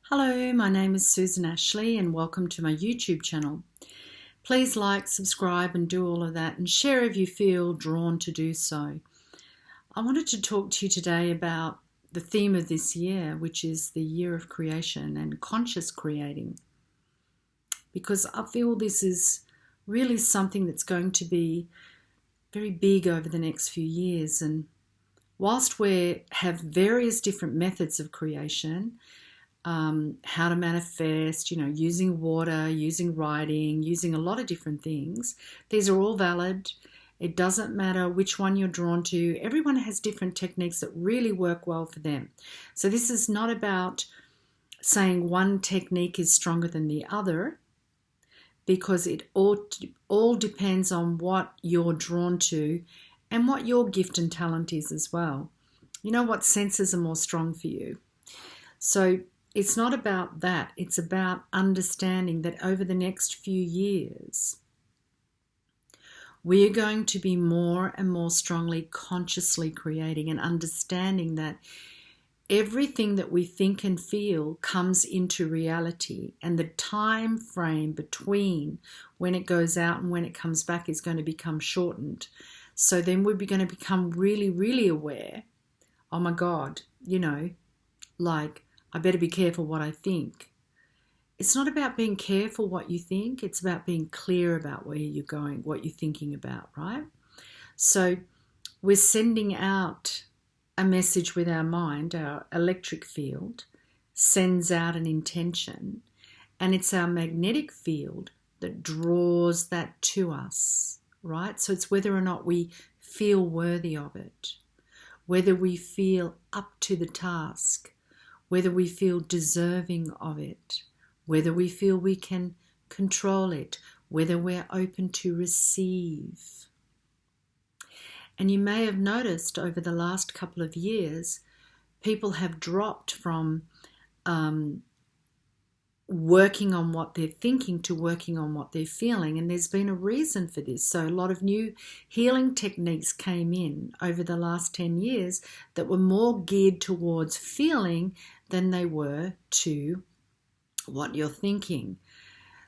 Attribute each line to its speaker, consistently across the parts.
Speaker 1: Hello, my name is Susan Ashley and welcome to my YouTube channel. Please like, subscribe and do all of that and share if you feel drawn to do so. I wanted to talk to you today about the theme of this year, which is the year of creation and conscious creating. Because I feel this is really something that's going to be very big over the next few years. And whilst we have various different methods of creation, how to manifest, using water, using writing, using a lot of different things. These are all valid. It doesn't matter which one you're drawn to. Everyone has different techniques that really work well for them. So this is not about saying one technique is stronger than the other, because it all depends on what you're drawn to and what your gift and talent is as well. You know what senses are more strong for you. So it's not about that. It's about understanding that over the next few years, we are going to be more and more strongly consciously creating and understanding that everything that we think and feel comes into reality, and the time frame between when it goes out and when it comes back is going to become shortened. So then we're going to become really, really aware. Oh my God, I better be careful what I think. It's not about being careful what you think. It's about being clear about where you're going, what you're thinking about, right? So we're sending out a message with our mind. Our electric field sends out an intention, and it's our magnetic field that draws that to us, right? So it's whether or not we feel worthy of it, whether we feel up to the task, whether we feel deserving of it, whether we feel we can control it, whether we're open to receive. And you may have noticed over the last couple of years, people have dropped from working on what they're thinking to working on what they're feeling. And there's been a reason for this. So a lot of new healing techniques came in over the last 10 years that were more geared towards feeling than they were to what you're thinking.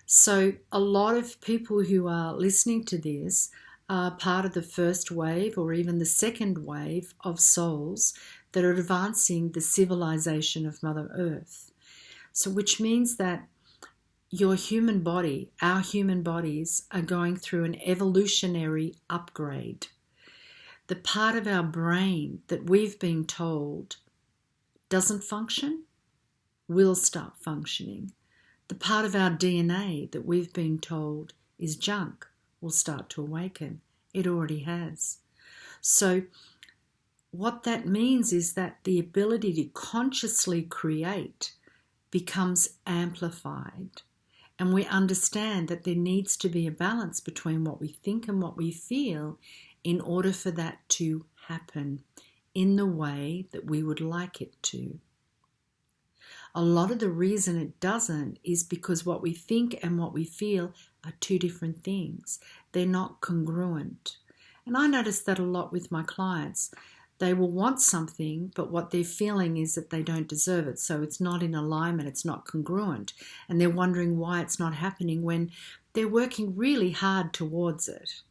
Speaker 1: So a lot of people who are listening to this are part of the first wave or even the second wave of souls that are advancing the civilization of Mother Earth. So which means that your human body, our human bodies, are going through an evolutionary upgrade. The part of our brain that we've been told doesn't function will start functioning. The part of our DNA that we've been told is junk will start to awaken. It already has. So what that means is that the ability to consciously create becomes amplified, and we understand that there needs to be a balance between what we think and what we feel in order for that to happen in the way that we would like it to. A lot of the reason it doesn't is because what we think and what we feel are two different things. They're not congruent. And I notice that a lot with my clients. They will want something, but what they're feeling is that they don't deserve it. So it's not in alignment, it's not congruent. And they're wondering why it's not happening when they're working really hard towards it.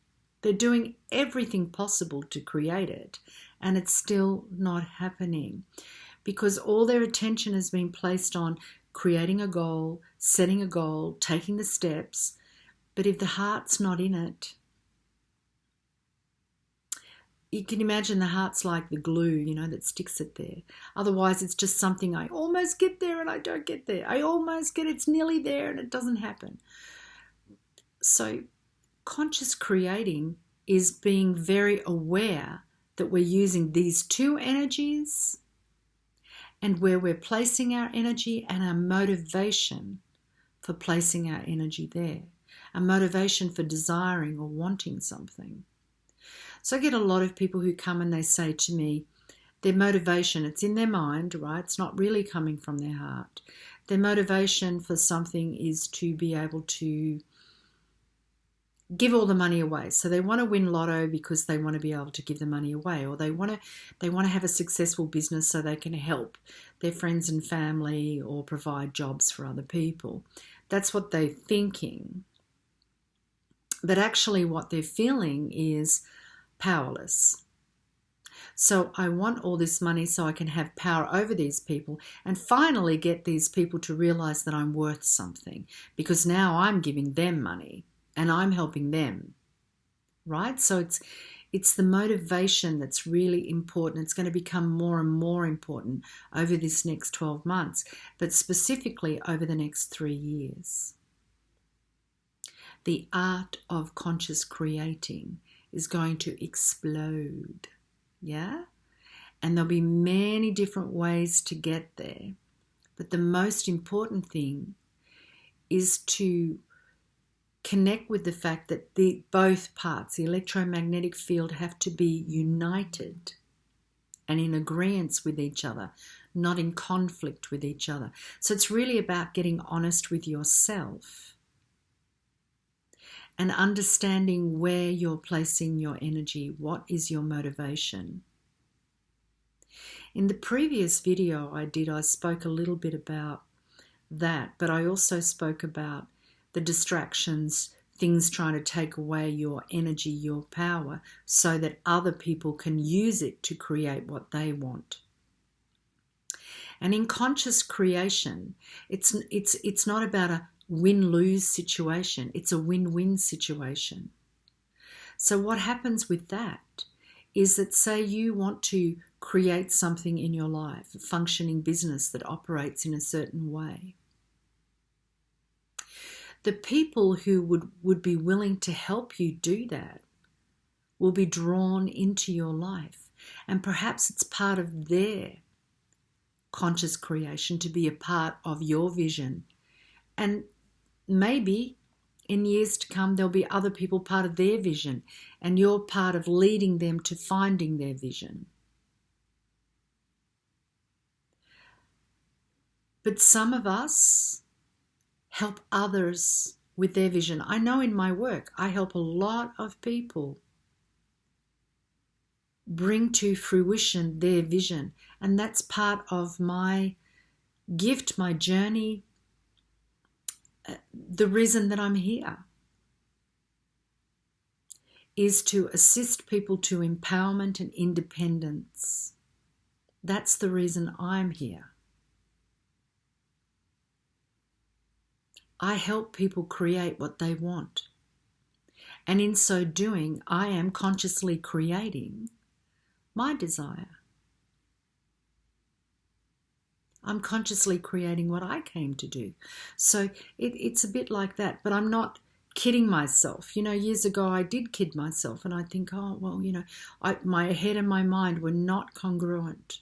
Speaker 1: They're doing everything possible to create it, and it's still not happening because all their attention has been placed on creating a goal, setting a goal, taking the steps. But if the heart's not in it, you can imagine the heart's like the glue, that sticks it there. Otherwise, it's just something I almost get there and I don't get there. I almost get it's nearly there and it doesn't happen. So conscious creating is being very aware that we're using these two energies and where we're placing our energy and our motivation for placing our energy there. Our motivation for desiring or wanting something. So I get a lot of people who come and they say to me, their motivation, it's in their mind, right? It's not really coming from their heart. Their motivation for something is to be able to give all the money away. So they want to win lotto because they want to be able to give the money away, or they want to have a successful business so they can help their friends and family or provide jobs for other people. That's what they're thinking. But actually what they're feeling is powerless. So I want all this money so I can have power over these people and finally get these people to realize that I'm worth something, because now I'm giving them money and I'm helping them, right? So it's the motivation that's really important. It's going to become more and more important over this next 12 months, but specifically over the next 3 years. The art of conscious creating is going to explode, yeah? And there'll be many different ways to get there. But the most important thing is to connect with the fact that both parts, the electromagnetic field, have to be united and in agreement with each other, not in conflict with each other. So it's really about getting honest with yourself and understanding where you're placing your energy. What is your motivation? In the previous video I spoke a little bit about that, but I also spoke about the distractions, things trying to take away your energy, your power, so that other people can use it to create what they want. And in conscious creation, it's not about a win-lose situation, it's a win-win situation. So what happens with that is that, say you want to create something in your life, a functioning business that operates in a certain way. The people who would be willing to help you do that will be drawn into your life. And perhaps it's part of their conscious creation to be a part of your vision. And maybe in years to come, there'll be other people part of their vision, and you're part of leading them to finding their vision. But some of us help others with their vision. I know in my work, I help a lot of people bring to fruition their vision. And that's part of my gift, my journey, the reason that I'm here is to assist people to empowerment and independence. That's the reason I'm here. I help people create what they want. And in so doing, I am consciously creating my desire. I'm consciously creating what I came to do. So it's a bit like that, but I'm not kidding myself. You know, years ago I did kid myself, and I think, oh, well, you know, my head and my mind were not congruent.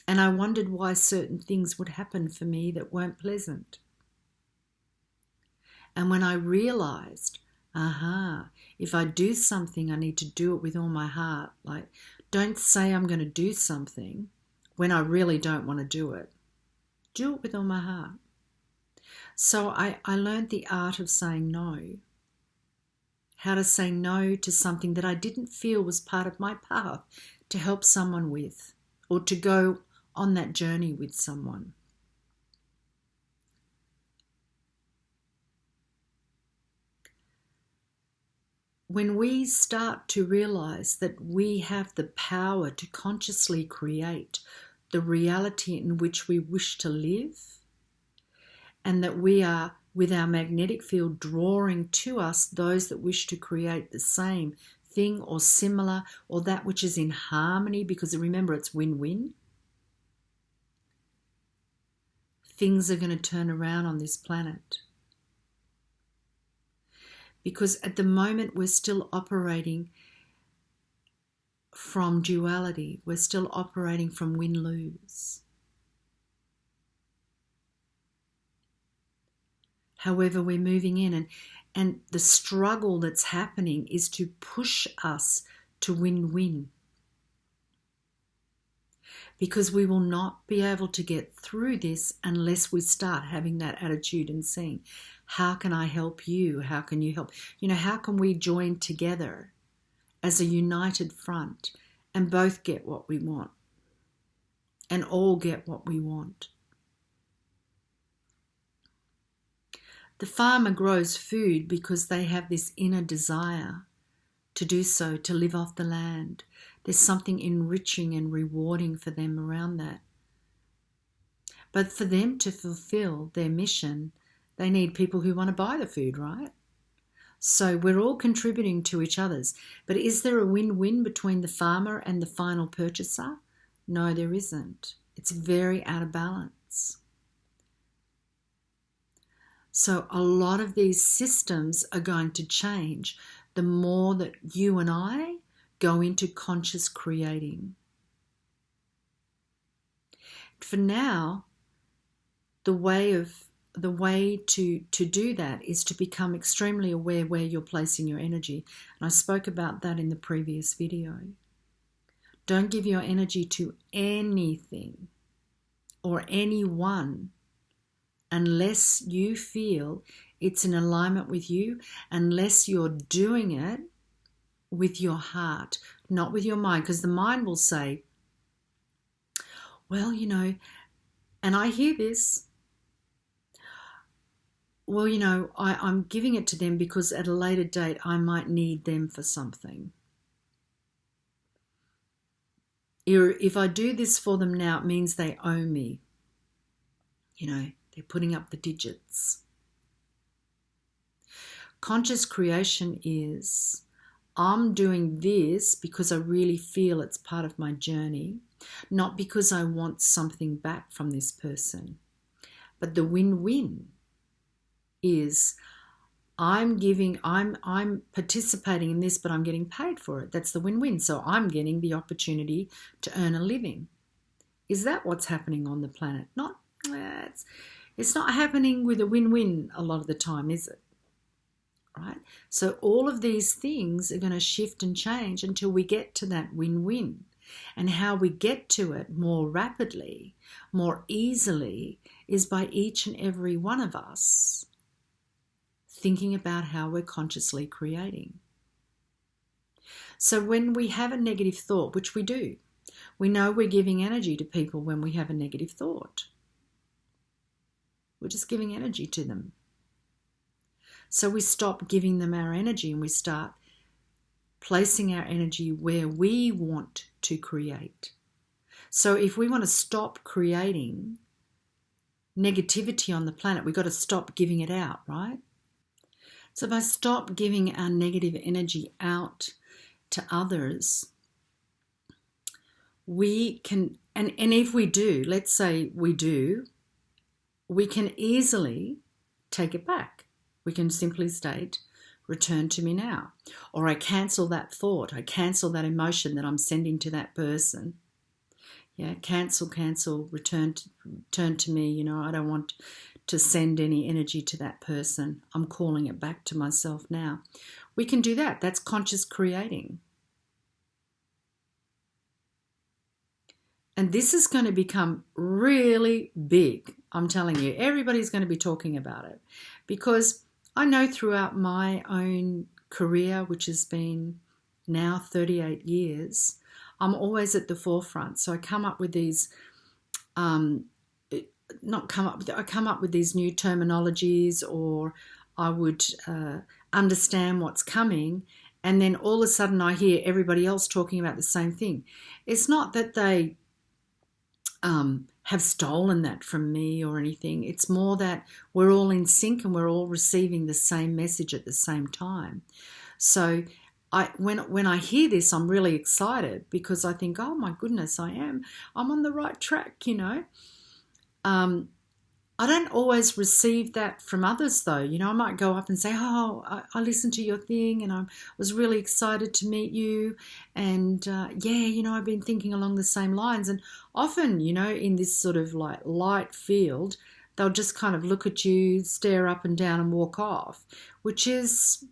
Speaker 1: And I wondered why certain things would happen for me that weren't pleasant. And when I realized, if I do something, I need to do it with all my heart. Like, don't say I'm going to do something when I really don't want to do it. Do it with all my heart. So I learned the art of saying no. How to say no to something that I didn't feel was part of my path to help someone with, or to go on that journey with someone. When we start to realize that we have the power to consciously create the reality in which we wish to live, and that we are, with our magnetic field, drawing to us those that wish to create the same thing or similar, or that which is in harmony, because remember, it's win-win, things are going to turn around on this planet. Because at the moment we're still operating from duality. We're still operating from win-lose. However, we're moving in, and the struggle that's happening is to push us to win-win. Because we will not be able to get through this unless we start having that attitude and seeing, how can I help you? How can you help? How can we join together as a united front and both get what we want and all get what we want? The farmer grows food because they have this inner desire to do so, to live off the land. There's something enriching and rewarding for them around that. But for them to fulfill their mission, they need people who want to buy the food, right? So we're all contributing to each other's. But is there a win-win between the farmer and the final purchaser? No, there isn't. It's very out of balance. So a lot of these systems are going to change the more that you and I go into conscious creating. For now, the way to do that is to become extremely aware where you're placing your energy. And I spoke about that in the previous video. Don't give your energy to anything or anyone unless you feel it's in alignment with you, unless you're doing it with your heart, not with your mind. Because the mind will say, well, and I hear this, well, I'm giving it to them because at a later date I might need them for something. If I do this for them now, it means they owe me. They're putting up the digits. Conscious creation is, I'm doing this because I really feel it's part of my journey, not because I want something back from this person. But the win-win is I'm participating in this, but I'm getting paid for it. That's the win-win. So I'm getting the opportunity to earn a living. Is that what's happening on the planet? It's not happening with a win-win a lot of the time, is it? Right? So all of these things are going to shift and change until we get to that win-win. And how we get to it more rapidly, more easily, is by each and every one of us thinking about how we're consciously creating. So when we have a negative thought, which we do, we know we're giving energy to people when we have a negative thought. We're just giving energy to them. So we stop giving them our energy and we start placing our energy where we want to create. So if we want to stop creating negativity on the planet, we've got to stop giving it out, right? So if I stop giving our negative energy out to others, we can, and if we do, let's say we do, we can easily take it back. We can simply state, return to me now. Or I cancel that thought. I cancel that emotion that I'm sending to that person. Yeah, cancel, return to me. I don't want to send any energy to that person. I'm calling it back to myself now. We can do that. That's conscious creating. And this is going to become really big. I'm telling you, everybody's going to be talking about it, because I know throughout my own career, which has been now 38 years, I'm always at the forefront. So I come up with these, I come up with these new terminologies, or I would understand what's coming, and then all of a sudden I hear everybody else talking about the same thing. It's not that they have stolen that from me or anything. It's more that we're all in sync and we're all receiving the same message at the same time. So when I hear this, I'm really excited, because I think, oh my goodness, I'm on the right track, I don't always receive that from others though. I might go up and say, oh, I listened to your thing and I was really excited to meet you. And I've been thinking along the same lines. And often, in this sort of like light field, they'll just kind of look at you, stare up and down and walk off, which is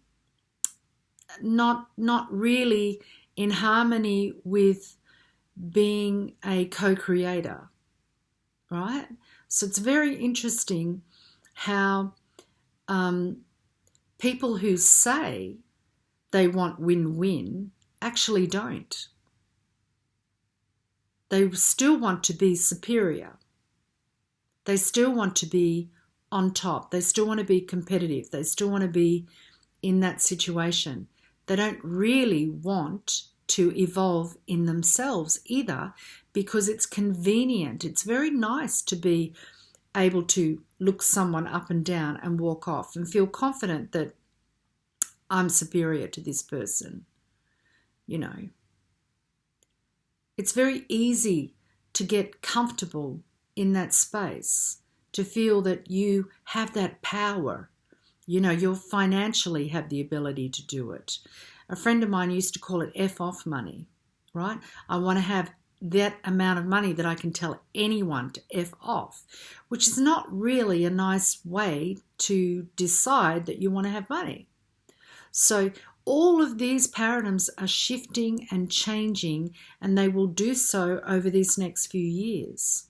Speaker 1: not really in harmony with being a co-creator, right? So it's very interesting how people who say they want win-win actually don't. They still want to be superior. They still want to be on top. They still want to be competitive. They still want to be in that situation. They don't really want to evolve in themselves either, because it's convenient. It's very nice to be able to look someone up and down and walk off and feel confident that I'm superior to this person. You know, it's very easy to get comfortable in that space, to feel that you have that power. You know, you'll financially have the ability to do it. A friend of mine used to call it F off money, right? I want to have that amount of money that I can tell anyone to F off, which is not really a nice way to decide that you want to have money. So all of these paradigms are shifting and changing, and they will do so over these next few years,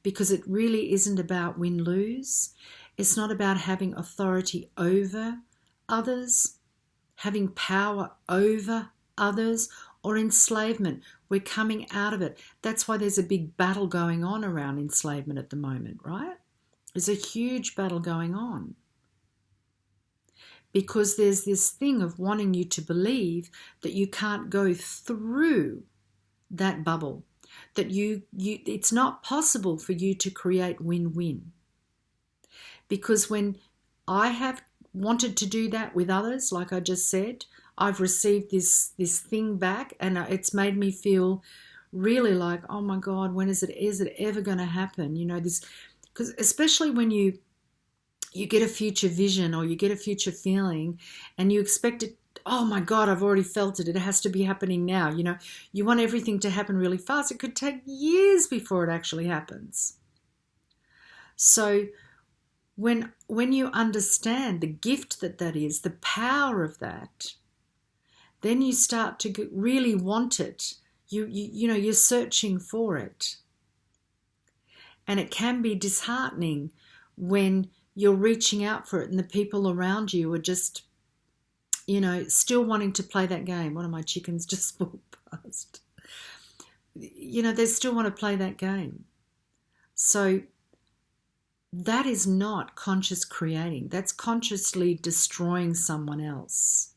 Speaker 1: because it really isn't about win-lose. It's not about having authority over others, having power over others, or enslavement. We're coming out of it. That's why there's a big battle going on around enslavement at the moment, right? There's a huge battle going on, because there's this thing of wanting you to believe that you can't go through that bubble, that it's not possible for you to create win-win. Because when I have wanted to do that with others, like I just said, I've received this thing back, and it's made me feel really like, oh my God, when is it ever going to happen? You know, this, because especially when you get a future vision or you get a future feeling and you expect it, oh my God, I've already felt it. It has to be happening now. You know, you want everything to happen really fast. It could take years before it actually happens. So when you understand the gift that is, the power of that, then you start to really want it. You know, you're searching for it. And it can be disheartening when you're reaching out for it and the people around you are just, you know, still wanting to play that game. One of my chickens just walked past. You know, they still want to play that game. So that is not conscious creating. That's consciously destroying someone else,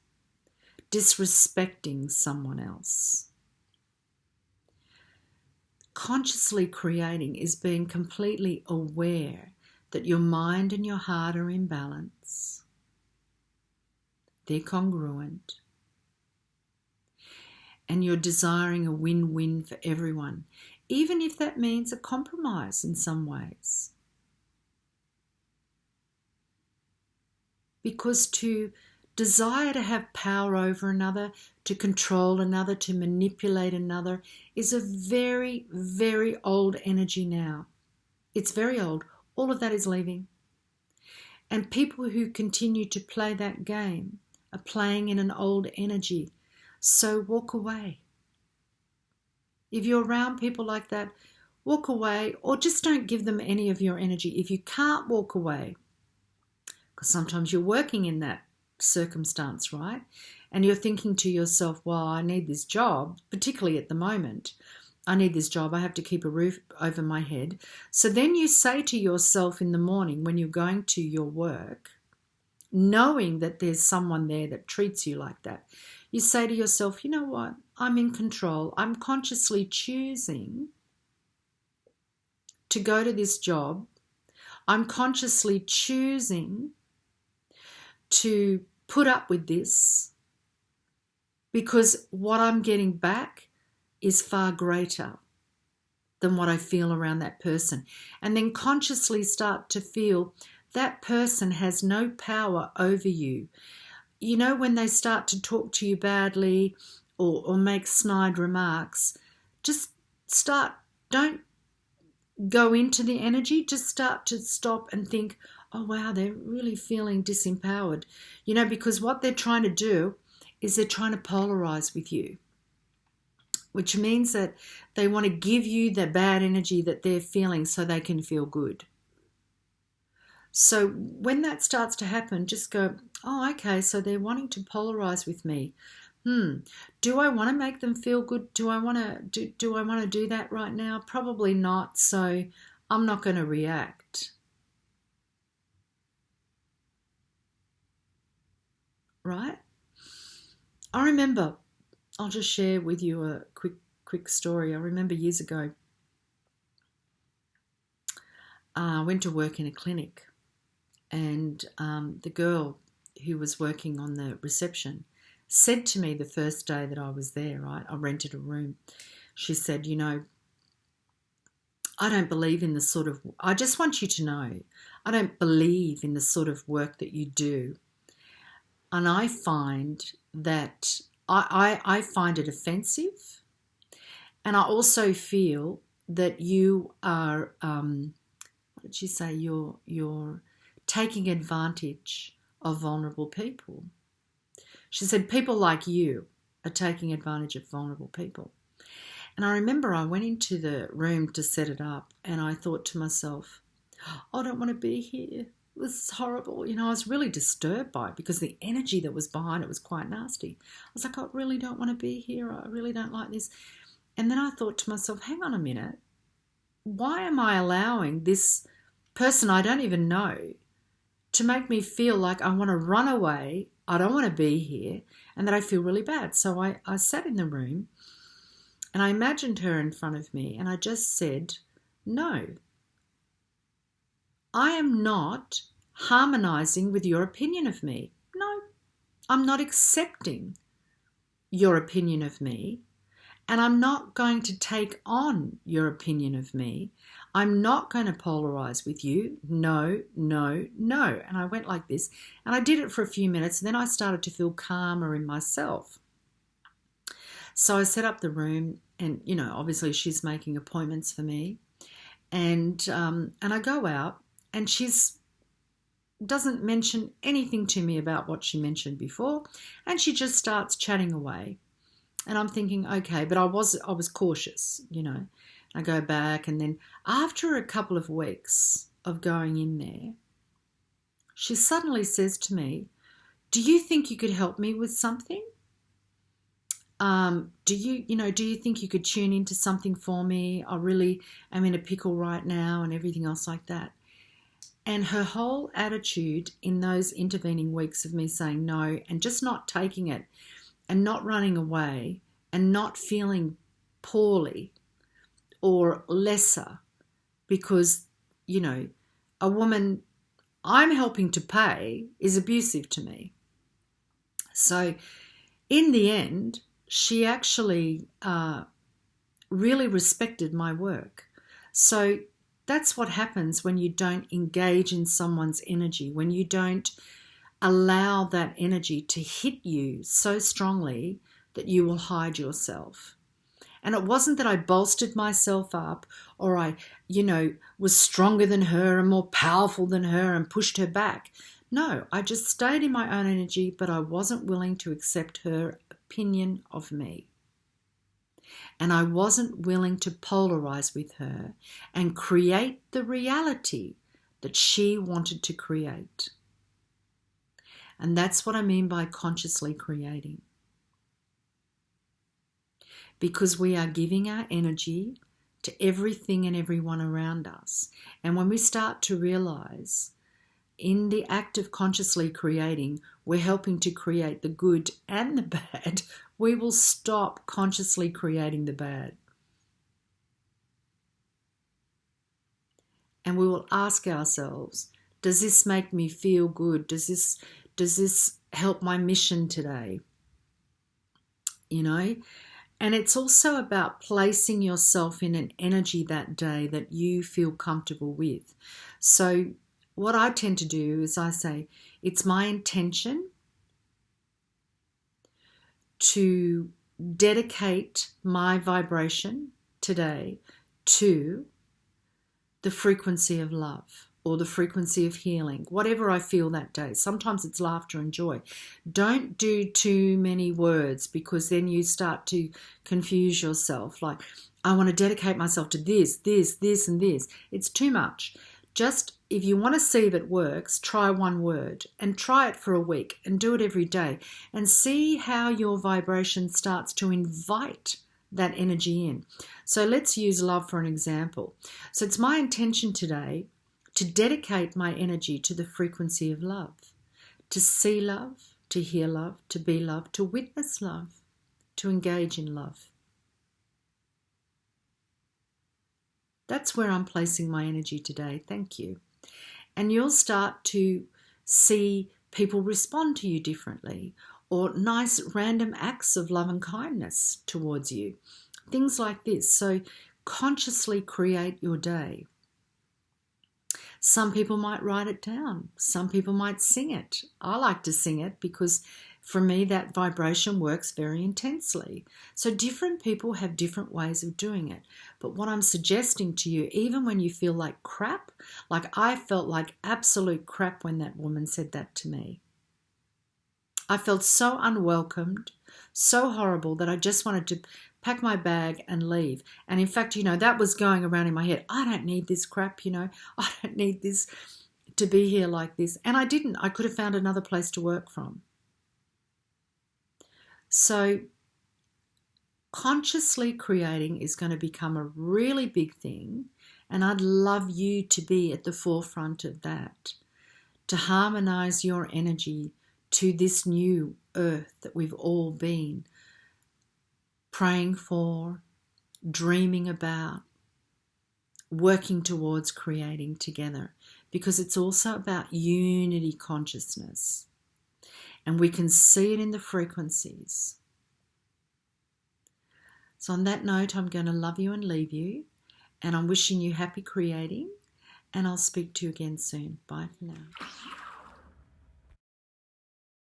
Speaker 1: disrespecting someone else. Consciously creating is being completely aware that your mind and your heart are in balance. They're congruent. And you're desiring a win-win for everyone, even if that means a compromise in some ways. Because to desire to have power over another, to control another, to manipulate another is a very, very old energy now. It's very old. All of that is leaving. And people who continue to play that game are playing in an old energy. So walk away. If you're around people like that, walk away, or just don't give them any of your energy. If you can't walk away, because sometimes you're working in that circumstance, right? And you're thinking to yourself, well, I need this job, particularly at the moment. I need this job. I have to keep a roof over my head. So then you say to yourself in the morning when you're going to your work, knowing that there's someone there that treats you like that, you say to yourself, you know what? I'm in control. I'm consciously choosing to go to this job. I'm consciously choosing to put up with this because what I'm getting back is far greater than what I feel around that person. And then consciously start to feel that person has no power over you. You know, when they start to talk to you badly or make snide remarks, just start, don't go into the energy, just start to stop and think, oh wow, they're really feeling disempowered. You know, because what they're trying to do is they're trying to polarize with you, which means that they want to give you the bad energy that they're feeling so they can feel good. So when that starts to happen, just go, oh, okay, so they're wanting to polarize with me. Do I want to make them feel good? Do I want to do that right now? Probably not. So I'm not going to react. Right? I remember, I'll just share with you a quick story. I remember years ago, I went to work in a clinic, and the girl who was working on the reception said to me the first day that I was there, right? I rented a room. She said, I don't believe in the sort of, I just want you to know, I don't believe in the sort of work that you do. And I find that I find it offensive. And I also feel that you are, what did she say? You're taking advantage of vulnerable people. She said, people like you are taking advantage of vulnerable people. And I remember I went into the room to set it up, and I thought to myself, I don't want to be here. This is horrible. I was really disturbed by it because the energy that was behind it was quite nasty. I was like, I really don't want to be here. I really don't like this. And then I thought to myself, hang on a minute. Why am I allowing this person I don't even know to make me feel like I want to run away, I don't want to be here, and that I feel really bad? So I sat in the room and I imagined her in front of me, and I just said, no, I am not harmonizing with your opinion of me. No, I'm not accepting your opinion of me, and I'm not going to take on your opinion of me. I'm not going to polarize with you. No, no, no. And I went like this, and I did it for a few minutes, and then I started to feel calmer in myself. So I set up the room, and, obviously she's making appointments for me. And I go out, and she's doesn't mention anything to me about what she mentioned before, and she just starts chatting away. And I'm thinking, okay, but I was cautious, I go back, and then after a couple of weeks of going in there, she suddenly says to me, do you think you could help me with something? Do you think you could tune into something for me? I really am in a pickle right now, and everything else like that. And her whole attitude in those intervening weeks of me saying no and just not taking it and not running away and not feeling poorly or lesser because, a woman I'm helping to pay is abusive to me. So in the end, she actually really respected my work. So that's what happens when you don't engage in someone's energy, when you don't allow that energy to hit you so strongly that you will hide yourself. And it wasn't that I bolstered myself up or I, was stronger than her and more powerful than her and pushed her back. No, I just stayed in my own energy, but I wasn't willing to accept her opinion of me. And I wasn't willing to polarize with her and create the reality that she wanted to create. And that's what I mean by consciously creating. Because we are giving our energy to everything and everyone around us. And when we start to realize in the act of consciously creating, we're helping to create the good and the bad, we will stop consciously creating the bad. And we will ask ourselves, does this make me feel good? Does this help my mission today? And it's also about placing yourself in an energy that day that you feel comfortable with. So what I tend to do is I say, it's my intention to dedicate my vibration today to the frequency of love or the frequency of healing, whatever I feel that day. Sometimes it's laughter and joy. Don't do too many words because then you start to confuse yourself. Like, I want to dedicate myself to this, and this. It's too much. Just if you want to see if it works, try one word and try it for a week and do it every day and see how your vibration starts to invite that energy in. So let's use love for an example. So it's my intention today to dedicate my energy to the frequency of love, to see love, to hear love, to be love, to witness love, to engage in love. That's where I'm placing my energy today. Thank you. And you'll start to see people respond to you differently, or nice random acts of love and kindness towards you. Things like this. So consciously create your day. Some people might write it down. Some people might sing it. I like to sing it because for me that vibration works very intensely. So different people have different ways of doing it. But what I'm suggesting to you, even when you feel like crap, like I felt like absolute crap when that woman said that to me. I felt so unwelcomed, so horrible that I just wanted to pack my bag and leave. And in fact, that was going around in my head. I don't need this crap, I don't need this to be here like this. And I didn't. I could have found another place to work from. So consciously creating is going to become a really big thing. And I'd love you to be at the forefront of that, to harmonize your energy to this new earth that we've all been praying for, dreaming about, working towards creating together, because it's also about unity consciousness. And we can see it in the frequencies. So on that note, I'm going to love you and leave you. And I'm wishing you happy creating. And I'll speak to you again soon. Bye for now.